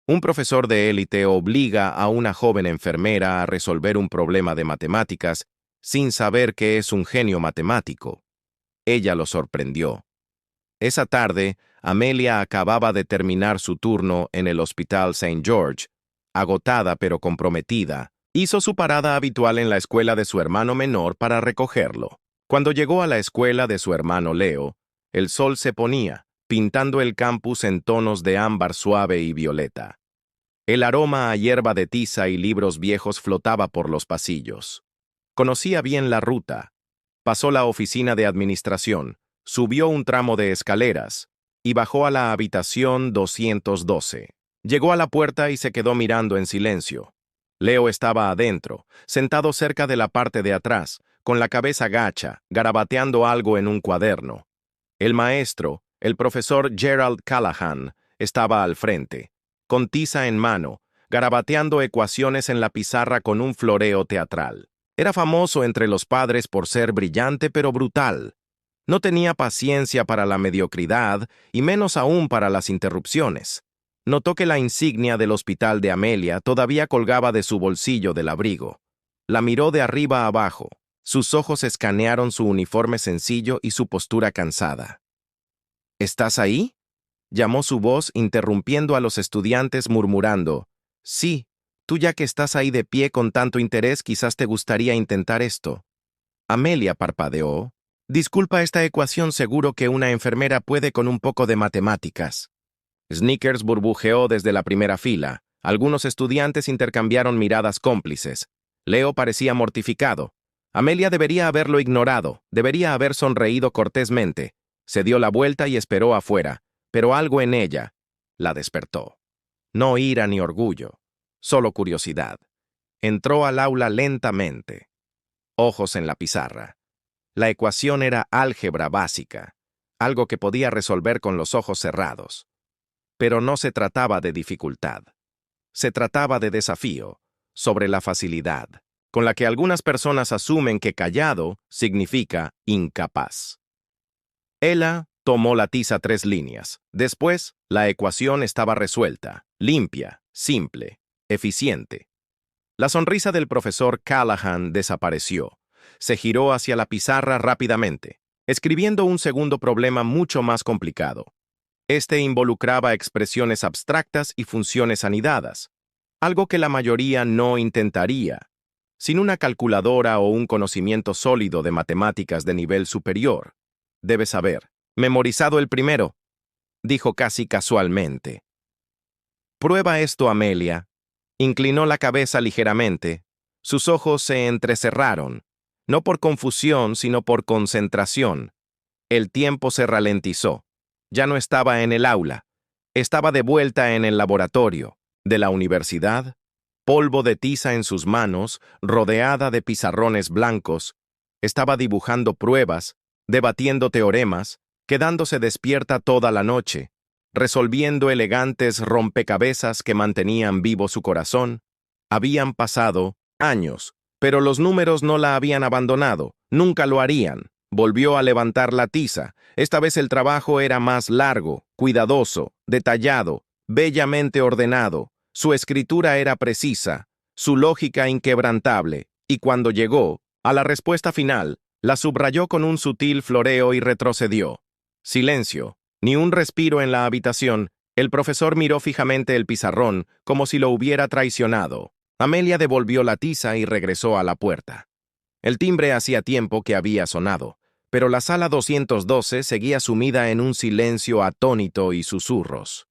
Un profesor de élite obliga a una joven enfermera a resolver un problema de matemáticas sin saber que es un genio matemático. Ella lo sorprendió. Esa tarde, Amelia acababa de terminar su turno en el Hospital St. George. Agotada pero comprometida, hizo su parada habitual en la escuela de su hermano menor para recogerlo. Cuando llegó a la escuela de su hermano Leo, el sol se ponía, pintando el campus en tonos de ámbar suave y violeta. El aroma a hierba de tiza y libros viejos flotaba por los pasillos. Conocía bien la ruta. Pasó la oficina de administración, subió un tramo de escaleras y bajó a la habitación 212. Llegó a la puerta y se quedó mirando en silencio. Leo estaba adentro, sentado cerca de la parte de atrás, con la cabeza gacha, garabateando algo en un cuaderno. El maestro, el profesor Gerald Callahan, estaba al frente, con tiza en mano, garabateando ecuaciones en la pizarra con un floreo teatral. Era famoso entre los padres por ser brillante pero brutal. No tenía paciencia para la mediocridad y menos aún para las interrupciones. Notó que la insignia del hospital de Amelia todavía colgaba de su bolsillo del abrigo. La miró de arriba a abajo. Sus ojos escanearon su uniforme sencillo y su postura cansada. ¿Estás ahí?, llamó su voz, interrumpiendo a los estudiantes murmurando. Sí, tú ya que estás ahí de pie con tanto interés, quizás te gustaría intentar esto. Amelia parpadeó. Disculpa, esta ecuación seguro que una enfermera puede con un poco de matemáticas. Snickers burbujeó desde la primera fila. Algunos estudiantes intercambiaron miradas cómplices. Leo parecía mortificado. Amelia debería haberlo ignorado, debería haber sonreído cortésmente. Se dio la vuelta y esperó afuera, pero algo en ella la despertó. No ira ni orgullo, solo curiosidad. Entró al aula lentamente. Ojos en la pizarra. La ecuación era álgebra básica, algo que podía resolver con los ojos cerrados. Pero no se trataba de dificultad. Se trataba de desafío, sobre la facilidad, con la que algunas personas asumen que callado significa incapaz. Ella tomó la tiza 3 líneas. Después, la ecuación estaba resuelta, limpia, simple, eficiente. La sonrisa del profesor Callahan desapareció. Se giró hacia la pizarra rápidamente, escribiendo un segundo problema mucho más complicado. Este involucraba expresiones abstractas y funciones anidadas, algo que la mayoría no intentaría. Sin una calculadora o un conocimiento sólido de matemáticas de nivel superior, debes haber memorizado el primero, dijo casi casualmente. Prueba esto, Amelia. Inclinó la cabeza ligeramente. Sus ojos se entrecerraron, no por confusión, sino por concentración. El tiempo se ralentizó. Ya no estaba en el aula. Estaba de vuelta en el laboratorio de la universidad, polvo de tiza en sus manos, rodeada de pizarrones blancos. Estaba dibujando pruebas, debatiendo teoremas, quedándose despierta toda la noche, resolviendo elegantes rompecabezas que mantenían vivo su corazón. Habían pasado años, pero los números no la habían abandonado, nunca lo harían. Volvió a levantar la tiza. Esta vez el trabajo era más largo, cuidadoso, detallado, bellamente ordenado. Su escritura era precisa, su lógica inquebrantable, y cuando llegó a la respuesta final, la subrayó con un sutil floreo y retrocedió. Silencio, ni un respiro en la habitación. El profesor miró fijamente el pizarrón, como si lo hubiera traicionado. Amelia devolvió la tiza y regresó a la puerta. El timbre hacía tiempo que había sonado, pero la sala 212 seguía sumida en un silencio atónito y susurros.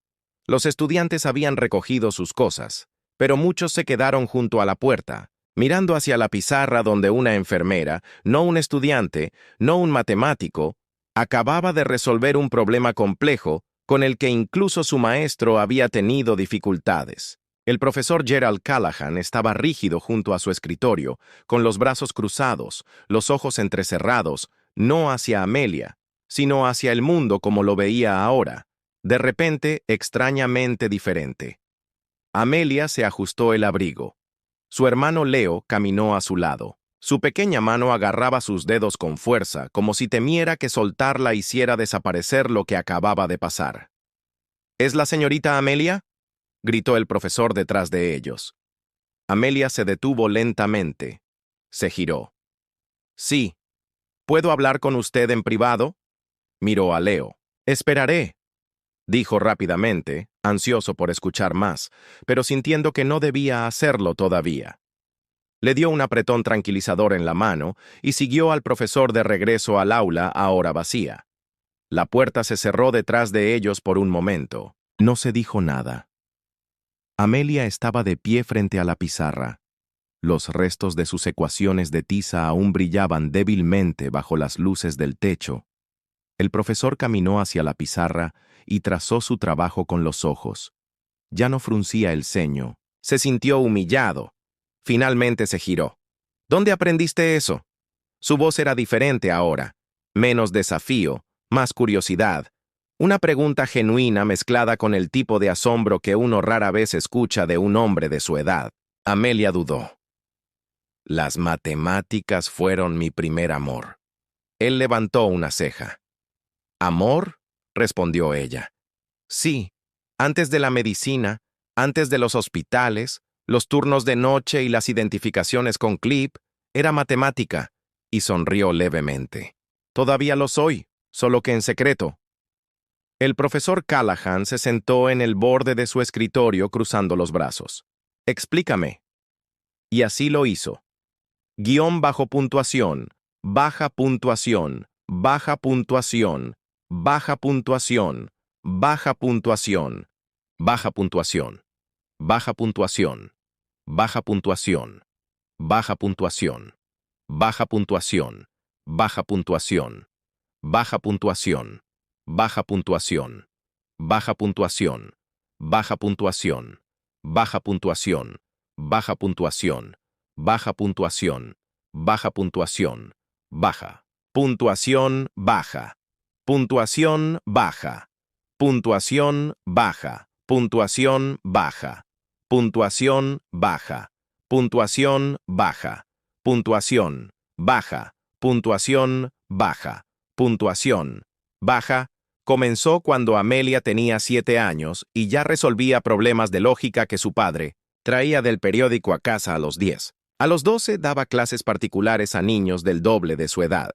Los estudiantes habían recogido sus cosas, pero muchos se quedaron junto a la puerta, mirando hacia la pizarra donde una enfermera, no un estudiante, no un matemático, acababa de resolver un problema complejo con el que incluso su maestro había tenido dificultades. El profesor Gerald Callahan estaba rígido junto a su escritorio, con los brazos cruzados, los ojos entrecerrados, no hacia Amelia, sino hacia el mundo como lo veía ahora, de repente extrañamente diferente. Amelia se ajustó el abrigo. Su hermano Leo caminó a su lado. Su pequeña mano agarraba sus dedos con fuerza, como si temiera que soltarla hiciera desaparecer lo que acababa de pasar. ¿Es la señorita Amelia?, gritó el profesor detrás de ellos. Amelia se detuvo lentamente. Se giró. Sí. ¿Puedo hablar con usted en privado? Miró a Leo. Esperaré, dijo rápidamente, ansioso por escuchar más, pero sintiendo que no debía hacerlo todavía. Le dio un apretón tranquilizador en la mano y siguió al profesor de regreso al aula ahora vacía. La puerta se cerró detrás de ellos por un momento. No se dijo nada. Amelia estaba de pie frente a la pizarra. Los restos de sus ecuaciones de tiza aún brillaban débilmente bajo las luces del techo. El profesor caminó hacia la pizarra y trazó su trabajo con los ojos. Ya no fruncía el ceño. Se sintió humillado. Finalmente se giró. ¿Dónde aprendiste eso? Su voz era diferente ahora. Menos desafío, más curiosidad. Una pregunta genuina mezclada con el tipo de asombro que uno rara vez escucha de un hombre de su edad. Amelia dudó. Las matemáticas fueron mi primer amor. Él levantó una ceja. ¿Amor? Respondió ella. Sí, antes de la medicina, antes de los hospitales, los turnos de noche y las identificaciones con clip, era matemática, y sonrió levemente. Todavía lo soy, solo que en secreto. El profesor Callahan se sentó en el borde de su escritorio cruzando los brazos. Explícame. Y así lo hizo. Guión bajo puntuación, baja puntuación, baja puntuación, baja puntuación, baja puntuación, baja puntuación, baja puntuación, baja puntuación, baja puntuación, baja puntuación, baja puntuación, baja puntuación, baja puntuación, baja puntuación, baja puntuación, baja puntuación, baja puntuación, baja puntuación, baja puntuación, baja, puntuación baja, puntuación baja, puntuación baja, puntuación baja, puntuación baja, puntuación baja, puntuación baja, puntuación baja, puntuación baja. Comenzó cuando Amelia tenía 7 años y ya resolvía problemas de lógica que su padre traía del periódico a casa a los 10. A los 12 daba clases particulares a niños del doble de su edad.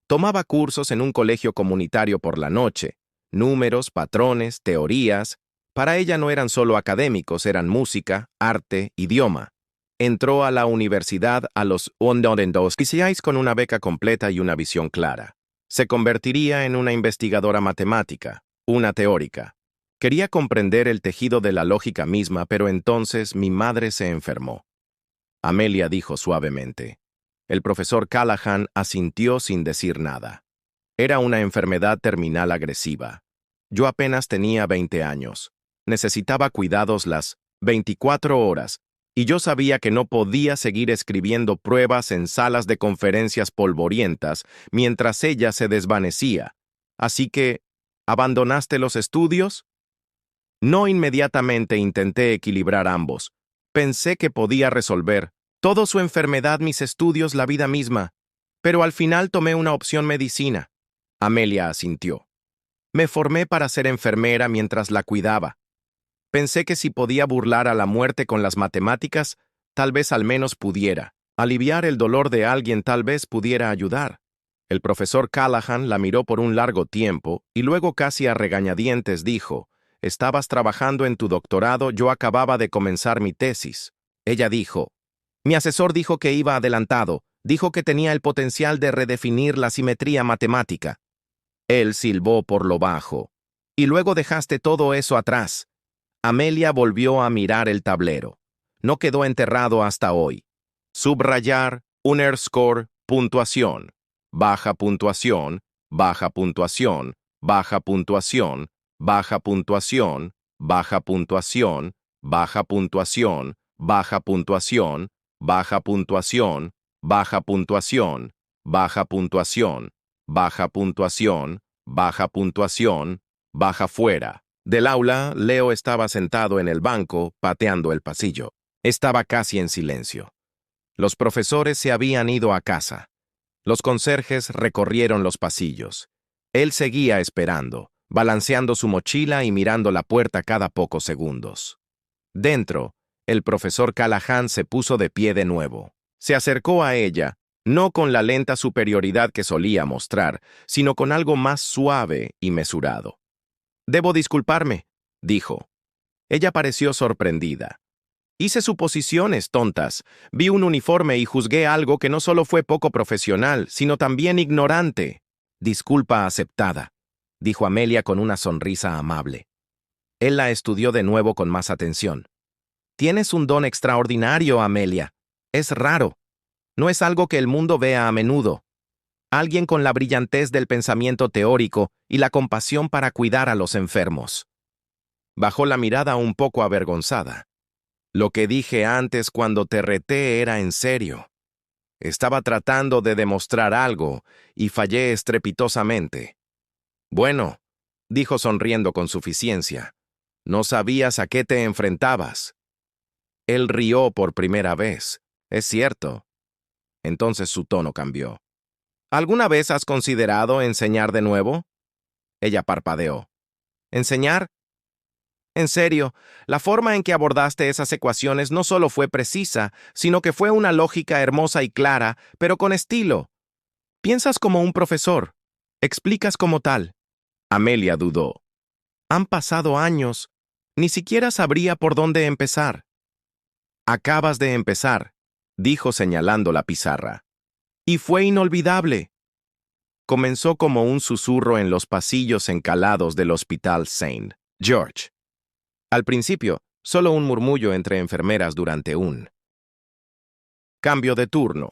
Tomaba cursos en un colegio comunitario por la noche. Números, patrones, teorías. Para ella no eran solo académicos, eran música, arte, idioma. Entró a la universidad a los 16 con una beca completa y una visión clara. Se convertiría en una investigadora matemática, una teórica. Quería comprender el tejido de la lógica misma, pero entonces mi madre se enfermó. Amelia dijo suavemente. El profesor Callahan asintió sin decir nada. Era una enfermedad terminal agresiva. Yo apenas tenía 20 años. Necesitaba cuidados las 24 horas, y yo sabía que no podía seguir escribiendo pruebas en salas de conferencias polvorientas mientras ella se desvanecía. Así que, ¿abandonaste los estudios? No inmediatamente intenté equilibrar ambos. Pensé que podía resolver todo su enfermedad, mis estudios, la vida misma, pero al final tomé una opción medicina. Amelia asintió. Me formé para ser enfermera mientras la cuidaba. Pensé que si podía burlar a la muerte con las matemáticas, tal vez al menos pudiera. Aliviar el dolor de alguien tal vez pudiera ayudar. El profesor Callahan la miró por un largo tiempo y luego casi a regañadientes dijo, «Estabas trabajando en tu doctorado, yo acababa de comenzar mi tesis». Ella dijo, «Mi asesor dijo que iba adelantado, dijo que tenía el potencial de redefinir la simetría matemática». Él silbó por lo bajo. «Y luego dejaste todo eso atrás». Amelia volvió a mirar el tablero. No quedó enterrado hasta hoy. Subrayar, underscore, puntuación. Baja puntuación, baja puntuación, baja puntuación, baja puntuación, baja puntuación, baja puntuación, baja puntuación, baja puntuación, baja puntuación, baja puntuación, baja puntuación, baja puntuación, baja fuera. Del aula, Leo estaba sentado en el banco, pateando el pasillo. Estaba casi en silencio. Los profesores se habían ido a casa. Los conserjes recorrieron los pasillos. Él seguía esperando, balanceando su mochila y mirando la puerta cada pocos segundos. Dentro, el profesor Callahan se puso de pie de nuevo. Se acercó a ella, no con la lenta superioridad que solía mostrar, sino con algo más suave y mesurado. «Debo disculparme», dijo. Ella pareció sorprendida. «Hice suposiciones tontas. Vi un uniforme y juzgué algo que no solo fue poco profesional, sino también ignorante». «Disculpa aceptada», dijo Amelia con una sonrisa amable. Él la estudió de nuevo con más atención. «Tienes un don extraordinario, Amelia. Es raro. No es algo que el mundo vea a menudo. Alguien con la brillantez del pensamiento teórico y la compasión para cuidar a los enfermos». Bajó la mirada un poco avergonzada. «Lo que dije antes cuando te reté era en serio. Estaba tratando de demostrar algo y fallé estrepitosamente». «Bueno», dijo sonriendo con suficiencia, «no sabías a qué te enfrentabas». Él rió por primera vez. «Es cierto». Entonces su tono cambió. «¿Alguna vez has considerado enseñar de nuevo?» Ella parpadeó. «¿Enseñar? En serio, la forma en que abordaste esas ecuaciones no solo fue precisa, sino que fue una lógica hermosa y clara, pero con estilo. Piensas como un profesor. Explicas como tal». Amelia dudó. «Han pasado años. Ni siquiera sabría por dónde empezar». «Acabas de empezar», dijo señalando la pizarra. «Y fue inolvidable». Comenzó como un susurro en los pasillos encalados del Hospital St. George. Al principio, solo un murmullo entre enfermeras durante un cambio de turno.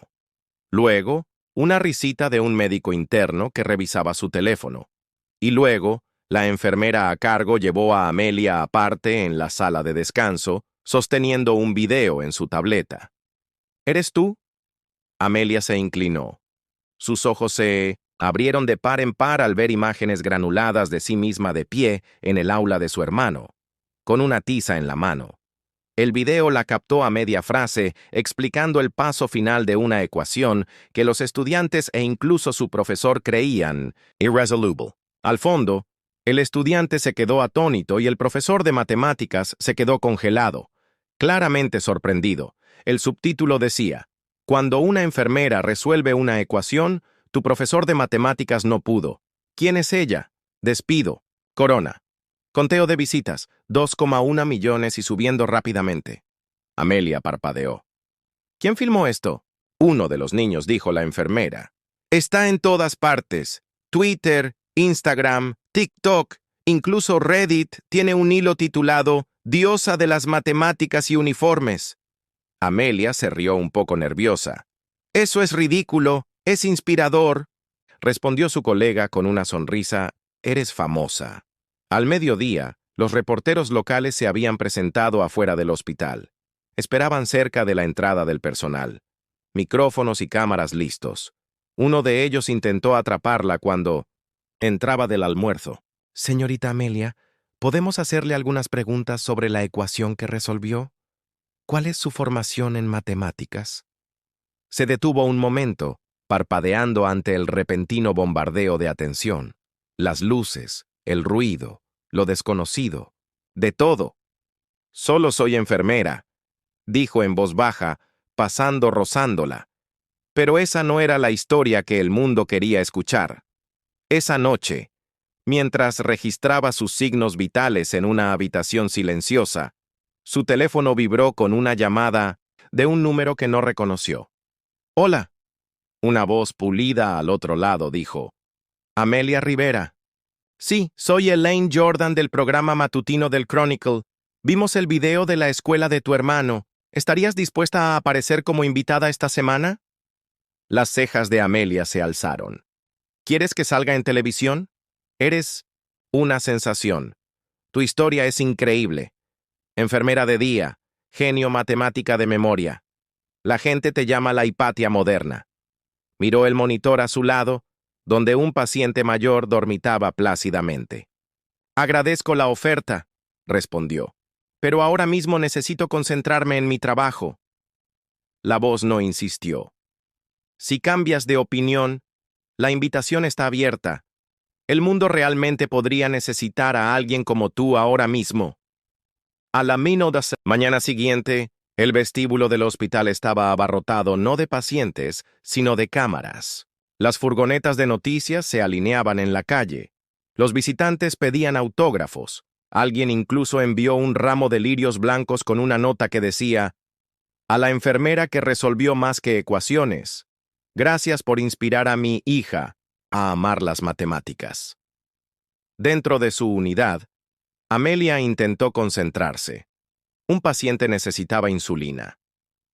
Luego, una risita de un médico interno que revisaba su teléfono. Y luego, la enfermera a cargo llevó a Amelia aparte en la sala de descanso, sosteniendo un video en su tableta. «¿Eres tú?» Amelia se inclinó. Sus ojos se abrieron de par en par al ver imágenes granuladas de sí misma de pie en el aula de su hermano, con una tiza en la mano. El video la captó a media frase, explicando el paso final de una ecuación que los estudiantes e incluso su profesor creían irresoluble. Al fondo, el estudiante se quedó atónito y el profesor de matemáticas se quedó congelado, claramente sorprendido. El subtítulo decía: «Cuando una enfermera resuelve una ecuación, tu profesor de matemáticas no pudo. ¿Quién es ella? Despido. Corona. Conteo de visitas, 2,1 millones y subiendo rápidamente». Amelia parpadeó. «¿Quién filmó esto?» Uno de los niños, dijo la enfermera. «Está en todas partes. Twitter, Instagram, TikTok, incluso Reddit tiene un hilo titulado «Diosa de las matemáticas y uniformes». Amelia se rió un poco nerviosa. «Eso es ridículo, es inspirador», respondió su colega con una sonrisa. «Eres famosa». Al mediodía, los reporteros locales se habían presentado afuera del hospital. Esperaban cerca de la entrada del personal. Micrófonos y cámaras listos. Uno de ellos intentó atraparla cuando entraba del almuerzo. «Señorita Amelia, ¿podemos hacerle algunas preguntas sobre la ecuación que resolvió? ¿Cuál es su formación en matemáticas?» Se detuvo un momento, parpadeando ante el repentino bombardeo de atención. Las luces, el ruido, lo desconocido, de todo. «Solo soy enfermera», dijo en voz baja, rozándola. Pero esa no era la historia que el mundo quería escuchar. Esa noche, mientras registraba sus signos vitales en una habitación silenciosa, su teléfono vibró con una llamada de un número que no reconoció. «Hola». Una voz pulida al otro lado dijo: «Amelia Rivera». «Sí, soy Elaine Jordan del programa matutino del Chronicle. Vimos el video de la escuela de tu hermano. ¿Estarías dispuesta a aparecer como invitada esta semana?» Las cejas de Amelia se alzaron. «¿Quieres que salga en televisión? Eres una sensación. Tu historia es increíble. Enfermera de día, genio matemática de memoria. La gente te llama la Hipatia moderna». Miró el monitor a su lado, donde un paciente mayor dormitaba plácidamente. «Agradezco la oferta», respondió, «pero ahora mismo necesito concentrarme en mi trabajo». La voz no insistió. «Si cambias de opinión, la invitación está abierta. El mundo realmente podría necesitar a alguien como tú ahora mismo». A la mañana siguiente, el vestíbulo del hospital estaba abarrotado no de pacientes, sino de cámaras. Las furgonetas de noticias se alineaban en la calle. Los visitantes pedían autógrafos. Alguien incluso envió un ramo de lirios blancos con una nota que decía: a la enfermera que resolvió más que ecuaciones. Gracias por inspirar a mi hija a amar las matemáticas. Dentro de su unidad, Amelia intentó concentrarse. Un paciente necesitaba insulina.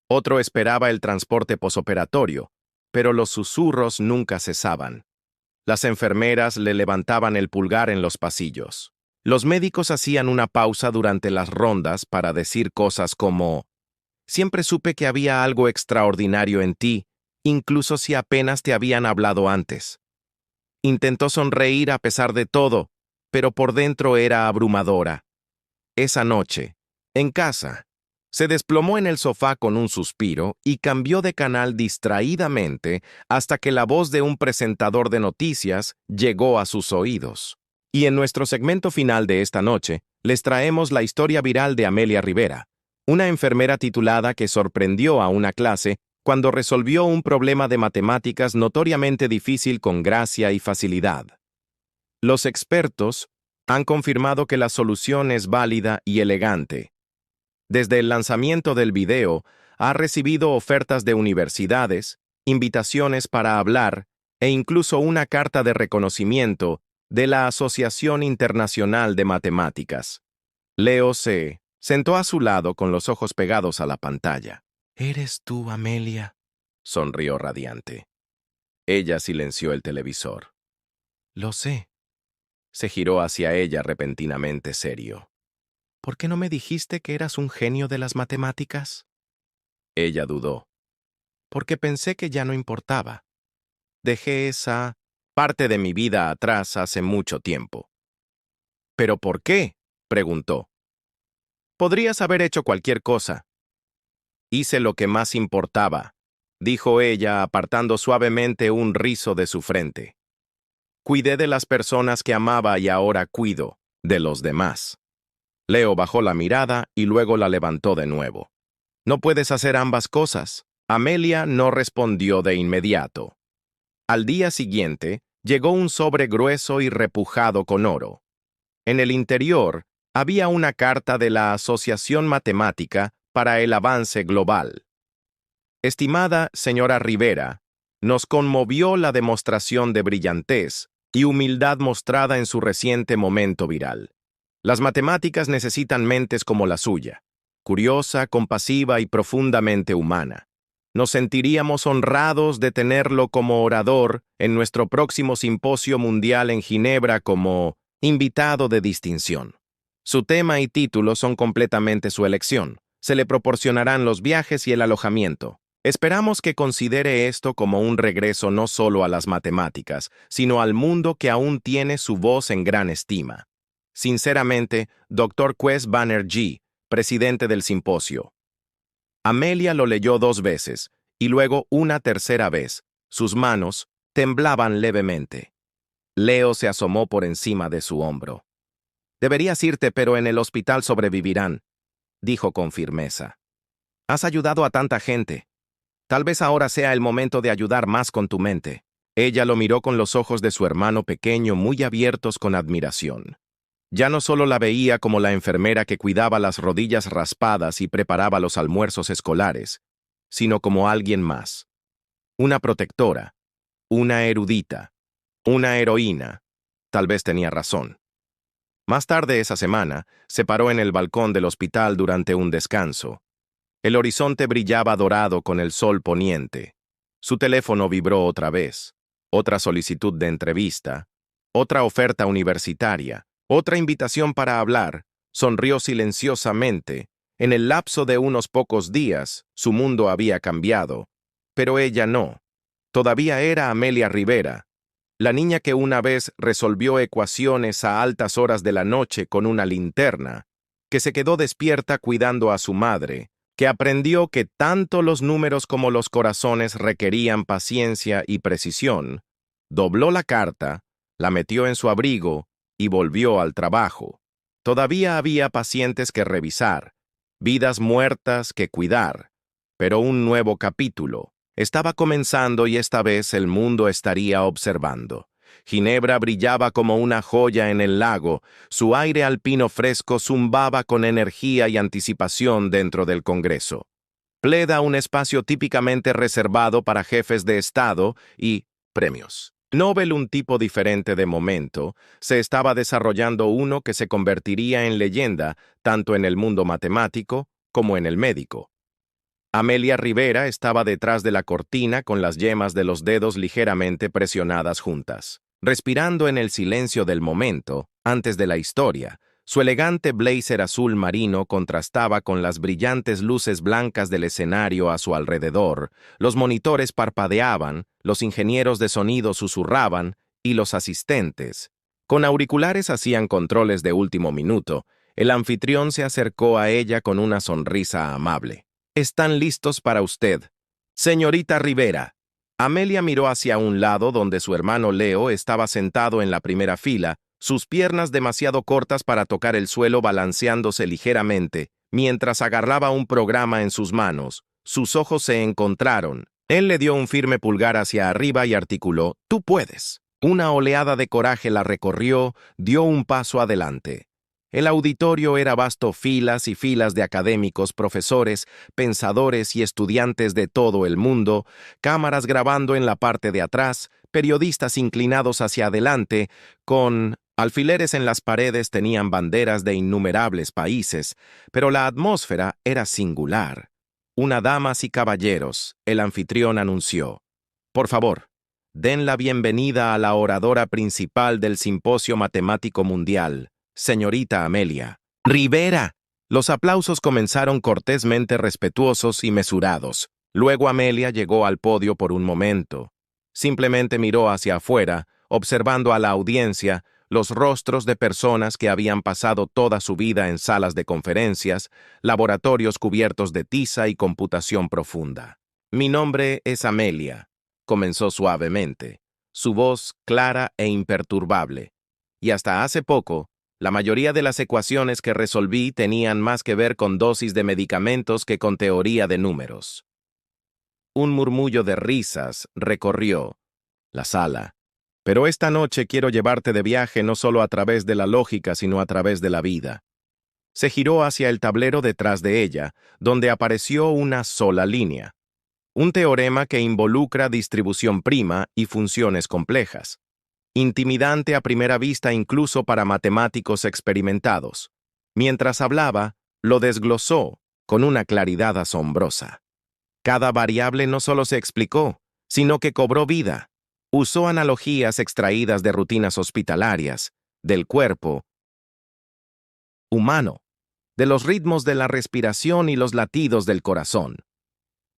Otro esperaba el transporte posoperatorio, pero los susurros nunca cesaban. Las enfermeras le levantaban el pulgar en los pasillos. Los médicos hacían una pausa durante las rondas para decir cosas como: siempre supe que había algo extraordinario en ti, incluso si apenas te habían hablado antes. Intentó sonreír a pesar de todo, pero por dentro era abrumadora. Esa noche, en casa, se desplomó en el sofá con un suspiro y cambió de canal distraídamente hasta que la voz de un presentador de noticias llegó a sus oídos. Y en nuestro segmento final de esta noche, les traemos la historia viral de Amelia Rivera, una enfermera titulada que sorprendió a una clase cuando resolvió un problema de matemáticas notoriamente difícil con gracia y facilidad. Los expertos han confirmado que la solución es válida y elegante. Desde el lanzamiento del video, ha recibido ofertas de universidades, invitaciones para hablar e incluso una carta de reconocimiento de la Asociación Internacional de Matemáticas. Leo se sentó a su lado con los ojos pegados a la pantalla. «¿Eres tú, Amelia?», sonrió radiante. Ella silenció el televisor. «Lo sé». Se giró hacia ella repentinamente serio. «¿Por qué no me dijiste que eras un genio de las matemáticas?». Ella dudó. «Porque pensé que ya no importaba. Dejé esa parte de mi vida atrás hace mucho tiempo». «¿Pero por qué?», preguntó. «Podrías haber hecho cualquier cosa». «Hice lo que más importaba», dijo ella apartando suavemente un rizo de su frente. «Cuidé de las personas que amaba y ahora cuido de los demás». Leo bajó la mirada y luego la levantó de nuevo. «No puedes hacer ambas cosas». Amelia no respondió de inmediato. Al día siguiente, llegó un sobre grueso y repujado con oro. En el interior, había una carta de la Asociación Matemática para el Avance Global. «Estimada señora Rivera, nos conmovió la demostración de brillantez y humildad mostrada en su reciente momento viral. Las matemáticas necesitan mentes como la suya, curiosa, compasiva y profundamente humana. Nos sentiríamos honrados de tenerlo como orador en nuestro próximo simposio mundial en Ginebra como invitado de distinción. Su tema y título son completamente su elección. Se le proporcionarán los viajes y el alojamiento. Esperamos que considere esto como un regreso no solo a las matemáticas, sino al mundo que aún tiene su voz en gran estima. Sinceramente, Dr. Quest Banerjee, presidente del simposio». Amelia lo leyó 2 veces, y luego una tercera vez. Sus manos temblaban levemente. Leo se asomó por encima de su hombro. «Deberías irte, pero en el hospital sobrevivirán», dijo con firmeza. «Has ayudado a tanta gente. Tal vez ahora sea el momento de ayudar más con tu mente». Ella lo miró con los ojos de su hermano pequeño muy abiertos con admiración. Ya no solo la veía como la enfermera que cuidaba las rodillas raspadas y preparaba los almuerzos escolares, sino como alguien más. Una protectora, una erudita, una heroína. Tal vez tenía razón. Más tarde esa semana, se paró en el balcón del hospital durante un descanso. El horizonte brillaba dorado con el sol poniente. Su teléfono vibró otra vez. Otra solicitud de entrevista, otra oferta universitaria, otra invitación para hablar. Sonrió silenciosamente. En el lapso de unos pocos días, su mundo había cambiado. Pero ella no. Todavía era Amelia Rivera, la niña que una vez resolvió ecuaciones a altas horas de la noche con una linterna, que se quedó despierta cuidando a su madre, que aprendió que tanto los números como los corazones requerían paciencia y precisión, dobló la carta, la metió en su abrigo y volvió al trabajo. Todavía había pacientes que revisar, vidas muertas que cuidar, pero un nuevo capítulo estaba comenzando y esta vez el mundo estaría observando. Ginebra brillaba como una joya en el lago, su aire alpino fresco zumbaba con energía y anticipación dentro del Congreso. Pleda, un espacio típicamente reservado para jefes de Estado y premios Nobel, un tipo diferente de momento, se estaba desarrollando uno que se convertiría en leyenda tanto en el mundo matemático como en el médico. Amelia Rivera estaba detrás de la cortina con las yemas de los dedos ligeramente presionadas juntas. Respirando en el silencio del momento, antes de la historia, su elegante blazer azul marino contrastaba con las brillantes luces blancas del escenario a su alrededor, los monitores parpadeaban, los ingenieros de sonido susurraban y los asistentes, con auriculares, hacían controles de último minuto. El anfitrión se acercó a ella con una sonrisa amable. «Están listos para usted, señorita Rivera». Amelia miró hacia un lado donde su hermano Leo estaba sentado en la primera fila, sus piernas demasiado cortas para tocar el suelo balanceándose ligeramente, mientras agarraba un programa en sus manos. Sus ojos se encontraron. Él le dio un firme pulgar hacia arriba y articuló: «Tú puedes». Una oleada de coraje la recorrió, dio un paso adelante. El auditorio era vasto, filas y filas de académicos, profesores, pensadores y estudiantes de todo el mundo, cámaras grabando en la parte de atrás, periodistas inclinados hacia adelante, con alfileres en las paredes tenían banderas de innumerables países, pero la atmósfera era singular. «Una damas y caballeros», el anfitrión anunció. «Por favor, den la bienvenida a la oradora principal del Simposio Matemático Mundial, señorita Amelia Rivera». Los aplausos comenzaron cortésmente respetuosos y mesurados. Luego Amelia llegó al podio por un momento. Simplemente miró hacia afuera, observando a la audiencia, los rostros de personas que habían pasado toda su vida en salas de conferencias, laboratorios cubiertos de tiza y computación profunda. «Mi nombre es Amelia», comenzó suavemente, su voz clara e imperturbable. «Y hasta hace poco, la mayoría de las ecuaciones que resolví tenían más que ver con dosis de medicamentos que con teoría de números». Un murmullo de risas recorrió la sala. «Pero esta noche quiero llevarte de viaje no solo a través de la lógica, sino a través de la vida». Se giró hacia el tablero detrás de ella, donde apareció una sola línea. Un teorema que involucra distribución prima y funciones complejas. Intimidante a primera vista incluso para matemáticos experimentados. Mientras hablaba, lo desglosó con una claridad asombrosa. Cada variable no solo se explicó, sino que cobró vida. Usó analogías extraídas de rutinas hospitalarias, del cuerpo humano, de los ritmos de la respiración y los latidos del corazón.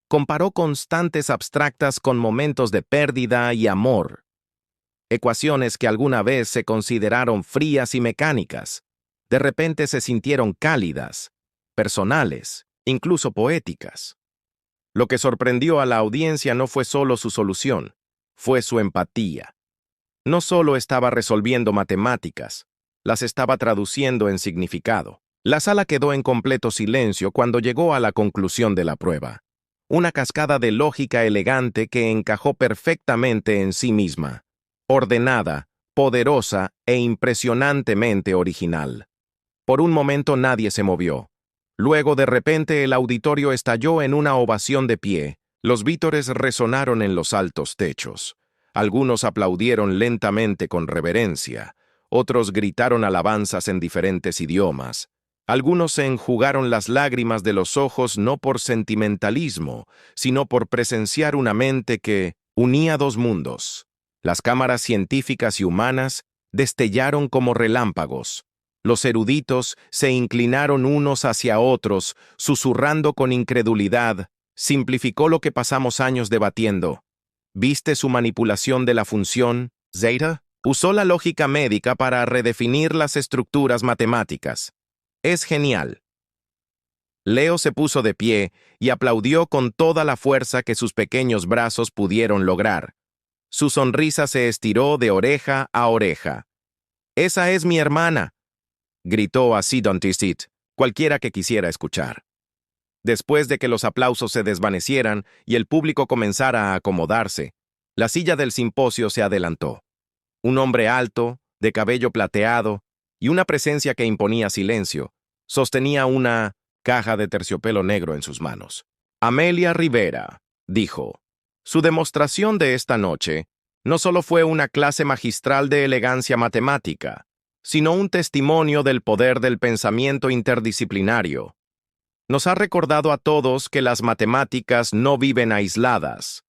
Comparó constantes abstractas con momentos de pérdida y amor. Ecuaciones que alguna vez se consideraron frías y mecánicas, de repente se sintieron cálidas, personales, incluso poéticas. Lo que sorprendió a la audiencia no fue solo su solución, fue su empatía. No solo estaba resolviendo matemáticas, las estaba traduciendo en significado. La sala quedó en completo silencio cuando llegó a la conclusión de la prueba. Una cascada de lógica elegante que encajó perfectamente en sí misma, ordenada, poderosa e impresionantemente original. Por un momento nadie se movió. Luego, de repente, el auditorio estalló en una ovación de pie. Los vítores resonaron en los altos techos. Algunos aplaudieron lentamente con reverencia. Otros gritaron alabanzas en diferentes idiomas. Algunos se enjugaron las lágrimas de los ojos no por sentimentalismo, sino por presenciar una mente que unía dos mundos. Las cámaras científicas y humanas destellaron como relámpagos. Los eruditos se inclinaron unos hacia otros, susurrando con incredulidad. Simplificó lo que pasamos años debatiendo. ¿Viste su manipulación de la función zeta? Usó la lógica médica para redefinir las estructuras matemáticas. Es genial. Leo se puso de pie y aplaudió con toda la fuerza que sus pequeños brazos pudieron lograr. Su sonrisa se estiró de oreja a oreja. «Esa es mi hermana». gritó a Sidon Tissit, cualquiera que quisiera escuchar. Después de que los aplausos se desvanecieran y el público comenzara a acomodarse, la silla del simposio se adelantó. Un hombre alto, de cabello plateado y una presencia que imponía silencio, sostenía una caja de terciopelo negro en sus manos. Amelia Rivera, dijo. Su demostración de esta noche no solo fue una clase magistral de elegancia matemática, sino un testimonio del poder del pensamiento interdisciplinario. Nos ha recordado a todos que las matemáticas no viven aisladas.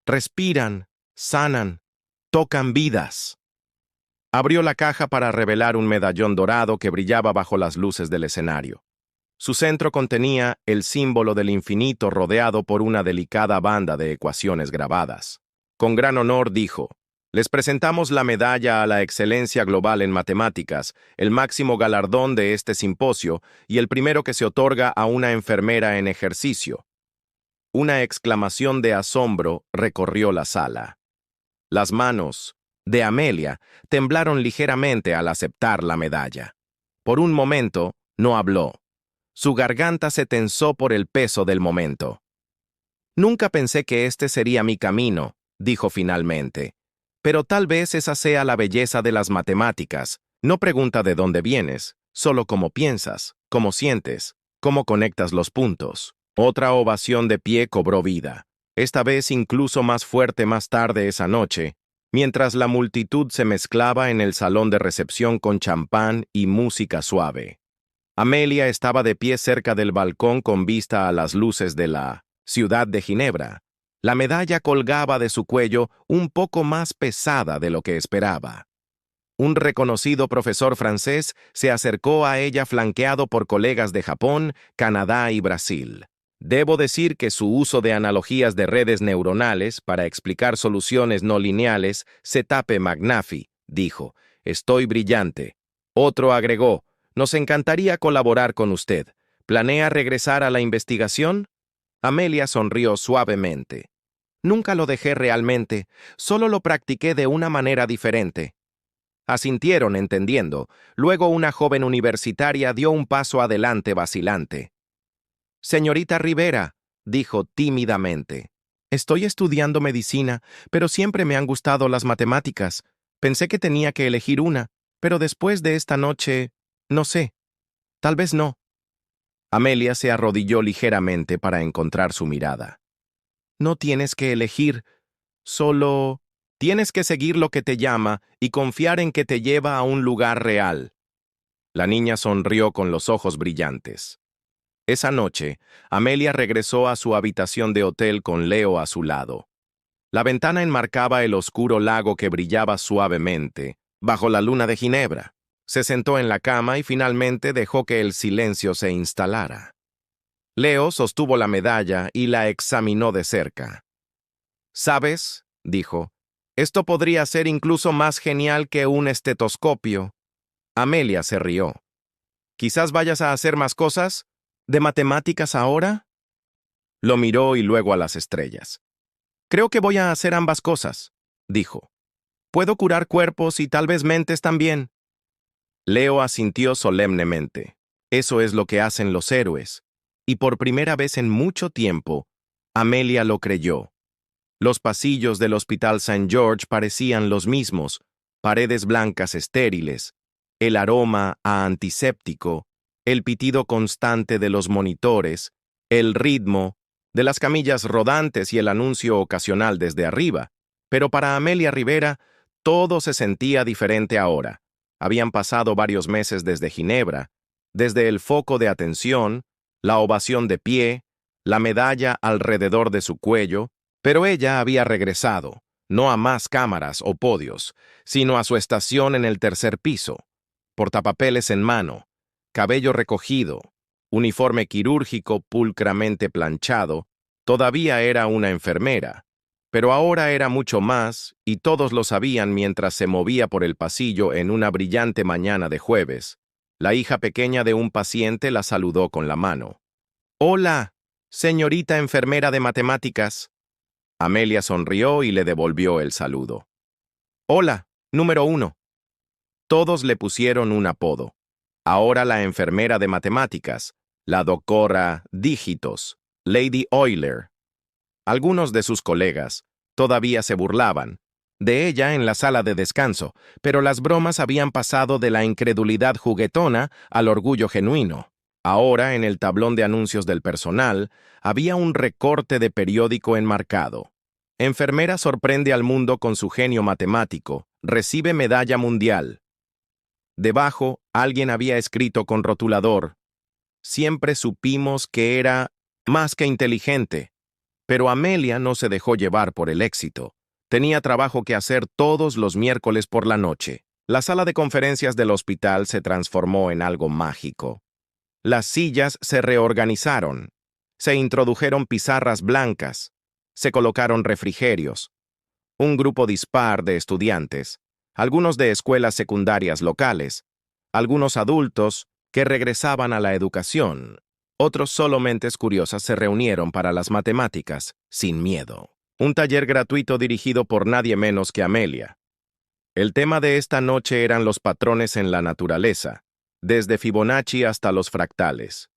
Respiran, sanan, tocan vidas. Abrió la caja para revelar un medallón dorado que brillaba bajo las luces del escenario. Su centro contenía el símbolo del infinito rodeado por una delicada banda de ecuaciones grabadas. Con gran honor dijo, les presentamos la medalla a la excelencia global en matemáticas, el máximo galardón de este simposio y el primero que se otorga a una enfermera en ejercicio. Una exclamación de asombro recorrió la sala. Las manos de Amelia temblaron ligeramente al aceptar la medalla. Por un momento, no habló. Su garganta se tensó por el peso del momento. Nunca pensé que este sería mi camino, dijo finalmente. Pero tal vez esa sea la belleza de las matemáticas. No pregunta de dónde vienes, solo cómo piensas, cómo sientes, cómo conectas los puntos. Otra ovación de pie cobró vida, esta vez incluso más fuerte más tarde esa noche, mientras la multitud se mezclaba en el salón de recepción con champán y música suave. Amelia estaba de pie cerca del balcón con vista a las luces de la ciudad de Ginebra. La medalla colgaba de su cuello un poco más pesada de lo que esperaba. Un reconocido profesor francés se acercó a ella flanqueado por colegas de Japón, Canadá y Brasil. Debo decir que su uso de analogías de redes neuronales para explicar soluciones no lineales se tape magnafi, dijo. Estoy brillante. Otro agregó, nos encantaría colaborar con usted. ¿Planea regresar a la investigación? Amelia sonrió suavemente. Nunca lo dejé realmente, solo lo practiqué de una manera diferente. Asintieron, entendiendo. Luego una joven universitaria dio un paso adelante vacilante. Señorita Rivera, dijo tímidamente. Estoy estudiando medicina, pero siempre me han gustado las matemáticas. Pensé que tenía que elegir una, pero después de esta noche, no sé. Tal vez no. Amelia se arrodilló ligeramente para encontrar su mirada. No tienes que elegir, solo tienes que seguir lo que te llama y confiar en que te lleva a un lugar real. La niña sonrió con los ojos brillantes. Esa noche, Amelia regresó a su habitación de hotel con Leo a su lado. La ventana enmarcaba el oscuro lago que brillaba suavemente, bajo la luna de Ginebra. Se sentó en la cama y finalmente dejó que el silencio se instalara. Leo sostuvo la medalla y la examinó de cerca. ¿Sabes?, dijo, esto podría ser incluso más genial que un estetoscopio. Amelia se rió. ¿Quizás vayas a hacer más cosas? ¿De matemáticas ahora? Lo miró y luego a las estrellas. Creo que voy a hacer ambas cosas, dijo. Puedo curar cuerpos y tal vez mentes también. Leo asintió solemnemente. Eso es lo que hacen los héroes. Y por primera vez en mucho tiempo, Amelia lo creyó. Los pasillos del Hospital St. George parecían los mismos, paredes blancas estériles, el aroma a antiséptico, el pitido constante de los monitores, el ritmo de las camillas rodantes y el anuncio ocasional desde arriba. Pero para Amelia Rivera, todo se sentía diferente ahora. Habían pasado varios meses desde Ginebra, desde el foco de atención, la ovación de pie, la medalla alrededor de su cuello, pero ella había regresado, no a más cámaras o podios, sino a su estación en el tercer piso, portapapeles en mano, cabello recogido, uniforme quirúrgico pulcramente planchado. Todavía era una enfermera, pero ahora era mucho más, y todos lo sabían mientras se movía por el pasillo en una brillante mañana de jueves. La hija pequeña de un paciente la saludó con la mano. «Hola, señorita enfermera de matemáticas». Amelia sonrió y le devolvió el saludo. «Hola, número 1». Todos le pusieron un apodo. Ahora la enfermera de matemáticas, la doctora Dígitos, Lady Euler. Algunos de sus colegas todavía se burlaban de ella en la sala de descanso, pero las bromas habían pasado de la incredulidad juguetona al orgullo genuino. Ahora, en el tablón de anuncios del personal, había un recorte de periódico enmarcado. Enfermera sorprende al mundo con su genio matemático, recibe medalla mundial. Debajo, alguien había escrito con rotulador: siempre supimos que era más que inteligente. Pero Amelia no se dejó llevar por el éxito. Tenía trabajo que hacer todos los miércoles por la noche. La sala de conferencias del hospital se transformó en algo mágico. Las sillas se reorganizaron. Se introdujeron pizarras blancas. Se colocaron refrigerios. Un grupo dispar de estudiantes, algunos de escuelas secundarias locales, algunos adultos que regresaban a la educación. Otros solo mentes curiosas se reunieron para las matemáticas, sin miedo. Un taller gratuito dirigido por nadie menos que Amelia. El tema de esta noche eran los patrones en la naturaleza, desde Fibonacci hasta los fractales.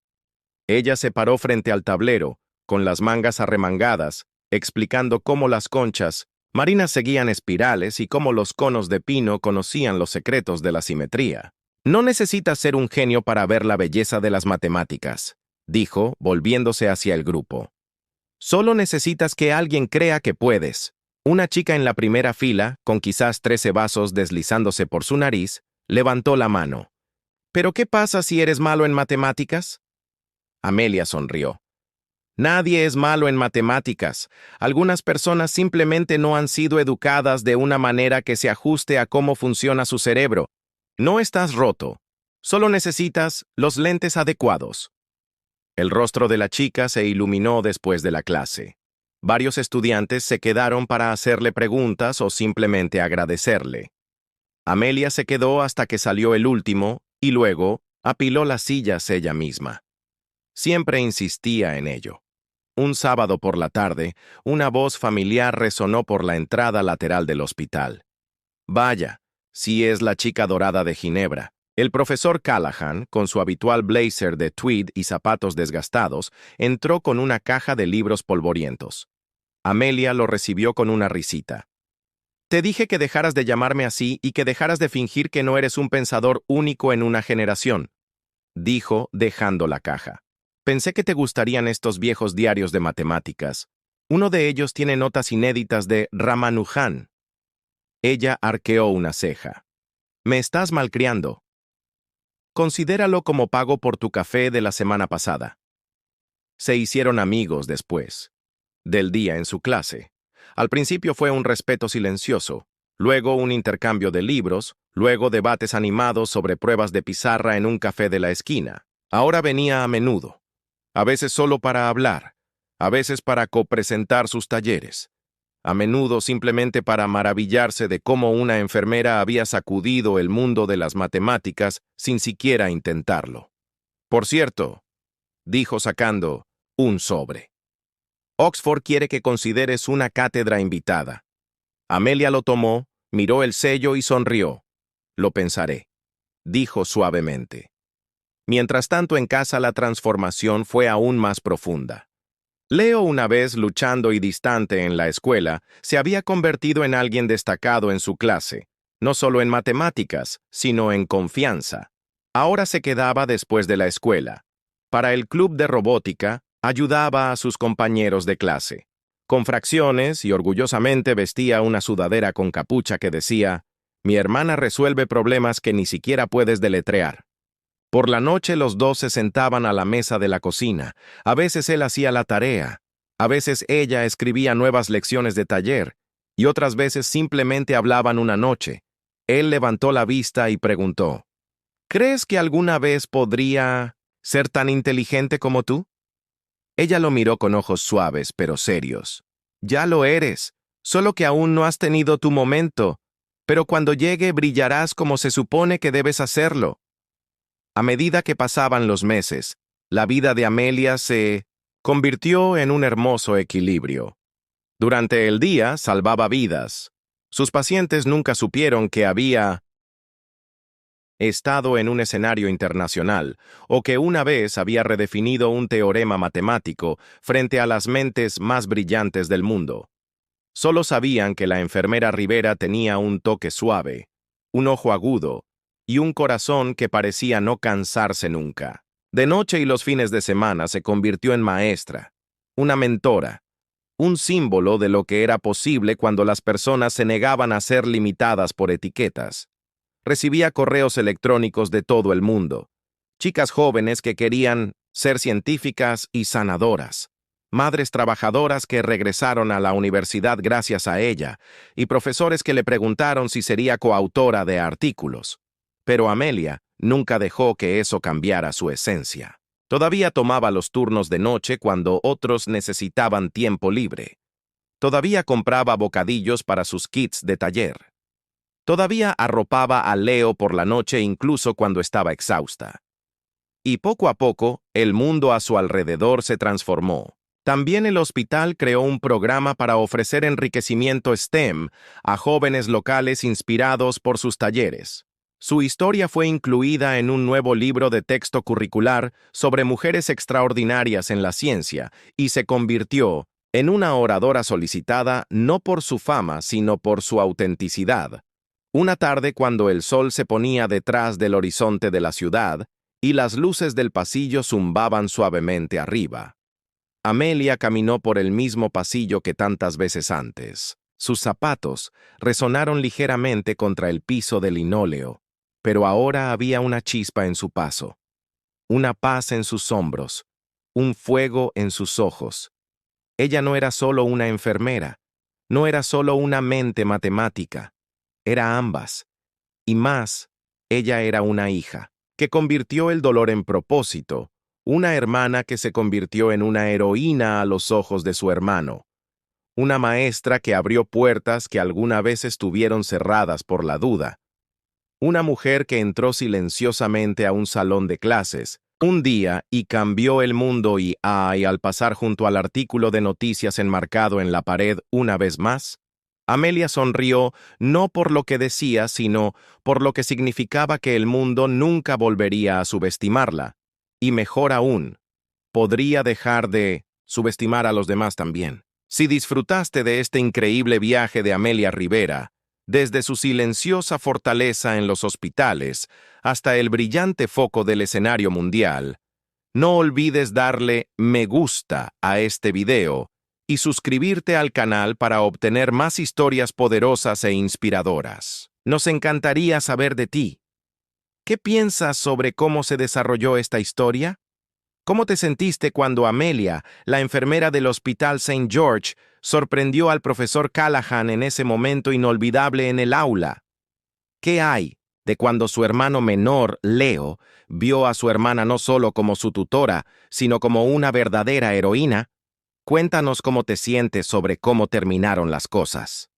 Ella se paró frente al tablero, con las mangas arremangadas, explicando cómo las conchas marinas seguían espirales y cómo los conos de pino conocían los secretos de la simetría. No necesitas ser un genio para ver la belleza de las matemáticas, dijo, volviéndose hacia el grupo. Solo necesitas que alguien crea que puedes. Una chica en la primera fila, con quizás 13 vasos deslizándose por su nariz, levantó la mano. ¿Pero qué pasa si eres malo en matemáticas? Amelia sonrió. Nadie es malo en matemáticas. Algunas personas simplemente no han sido educadas de una manera que se ajuste a cómo funciona su cerebro. No estás roto. Solo necesitas los lentes adecuados. El rostro de la chica se iluminó después de la clase. Varios estudiantes se quedaron para hacerle preguntas o simplemente agradecerle. Amelia se quedó hasta que salió el último y luego apiló las sillas ella misma. Siempre insistía en ello. Un sábado por la tarde, una voz familiar resonó por la entrada lateral del hospital. Vaya, sí es la chica dorada de Ginebra. El profesor Callahan, con su habitual blazer de tweed y zapatos desgastados, entró con una caja de libros polvorientos. Amelia lo recibió con una risita. Te dije que dejaras de llamarme así y que dejaras de fingir que no eres un pensador único en una generación, dijo, dejando la caja. Pensé que te gustarían estos viejos diarios de matemáticas. Uno de ellos tiene notas inéditas de Ramanujan. Ella arqueó una ceja. Me estás malcriando. Considéralo como pago por tu café de la semana pasada. Se hicieron amigos después del día en su clase. Al principio fue un respeto silencioso, luego un intercambio de libros, luego debates animados sobre pruebas de pizarra en un café de la esquina. Ahora venía a menudo, a veces solo para hablar, a veces para copresentar sus talleres, a menudo simplemente para maravillarse de cómo una enfermera había sacudido el mundo de las matemáticas sin siquiera intentarlo. Por cierto, dijo sacando un sobre. Oxford quiere que consideres una cátedra invitada. Amelia lo tomó, miró el sello y sonrió. Lo pensaré, dijo suavemente. Mientras tanto en casa la transformación fue aún más profunda. Leo, una vez luchando y distante en la escuela, se había convertido en alguien destacado en su clase, no solo en matemáticas, sino en confianza. Ahora se quedaba después de la escuela. Para el club de robótica, ayudaba a sus compañeros de clase. Con fracciones y orgullosamente vestía una sudadera con capucha que decía: «Mi hermana resuelve problemas que ni siquiera puedes deletrear». Por la noche los dos se sentaban a la mesa de la cocina. A veces él hacía la tarea, a veces ella escribía nuevas lecciones de taller, y otras veces simplemente hablaban una noche. Él levantó la vista y preguntó: «¿Crees que alguna vez podría ser tan inteligente como tú?» Ella lo miró con ojos suaves pero serios. «Ya lo eres, solo que aún no has tenido tu momento, pero cuando llegue brillarás como se supone que debes hacerlo». A medida que pasaban los meses, la vida de Amelia se convirtió en un hermoso equilibrio. Durante el día salvaba vidas. Sus pacientes nunca supieron que había estado en un escenario internacional, o que una vez había redefinido un teorema matemático frente a las mentes más brillantes del mundo. Solo sabían que la enfermera Rivera tenía un toque suave, un ojo agudo y un corazón que parecía no cansarse nunca. De noche y los fines de semana se convirtió en maestra, una mentora, un símbolo de lo que era posible cuando las personas se negaban a ser limitadas por etiquetas. Recibía correos electrónicos de todo el mundo, chicas jóvenes que querían ser científicas y sanadoras, madres trabajadoras que regresaron a la universidad gracias a ella, y profesores que le preguntaron si sería coautora de artículos. Pero Amelia nunca dejó que eso cambiara su esencia. Todavía tomaba los turnos de noche cuando otros necesitaban tiempo libre. Todavía compraba bocadillos para sus kits de taller. Todavía arropaba a Leo por la noche incluso cuando estaba exhausta. Y poco a poco, el mundo a su alrededor se transformó. También el hospital creó un programa para ofrecer enriquecimiento STEM a jóvenes locales inspirados por sus talleres. Su historia fue incluida en un nuevo libro de texto curricular sobre mujeres extraordinarias en la ciencia y se convirtió en una oradora solicitada no por su fama, sino por su autenticidad. Una tarde, cuando el sol se ponía detrás del horizonte de la ciudad y las luces del pasillo zumbaban suavemente arriba, Amelia caminó por el mismo pasillo que tantas veces antes. Sus zapatos resonaron ligeramente contra el piso de linóleo, pero ahora había una chispa en su paso, una paz en sus hombros, un fuego en sus ojos. Ella no era solo una enfermera, no era solo una mente matemática, era ambas. Y más, ella era una hija, que convirtió el dolor en propósito, una hermana que se convirtió en una heroína a los ojos de su hermano, una maestra que abrió puertas que alguna vez estuvieron cerradas por la duda, una mujer que entró silenciosamente a un salón de clases, un día y cambió el mundo y al pasar junto al artículo de noticias enmarcado en la pared una vez más, Amelia sonrió no por lo que decía, sino por lo que significaba que el mundo nunca volvería a subestimarla. Y mejor aún, podría dejar de subestimar a los demás también. Si disfrutaste de este increíble viaje de Amelia Rivera, desde su silenciosa fortaleza en los hospitales hasta el brillante foco del escenario mundial, no olvides darle me gusta a este video y suscribirte al canal para obtener más historias poderosas e inspiradoras. Nos encantaría saber de ti. ¿Qué piensas sobre cómo se desarrolló esta historia? ¿Cómo te sentiste cuando Amelia, la enfermera del Hospital St. George, sorprendió al profesor Callahan en ese momento inolvidable en el aula? ¿Qué hay de cuando su hermano menor, Leo, vio a su hermana no solo como su tutora, sino como una verdadera heroína? Cuéntanos cómo te sientes sobre cómo terminaron las cosas.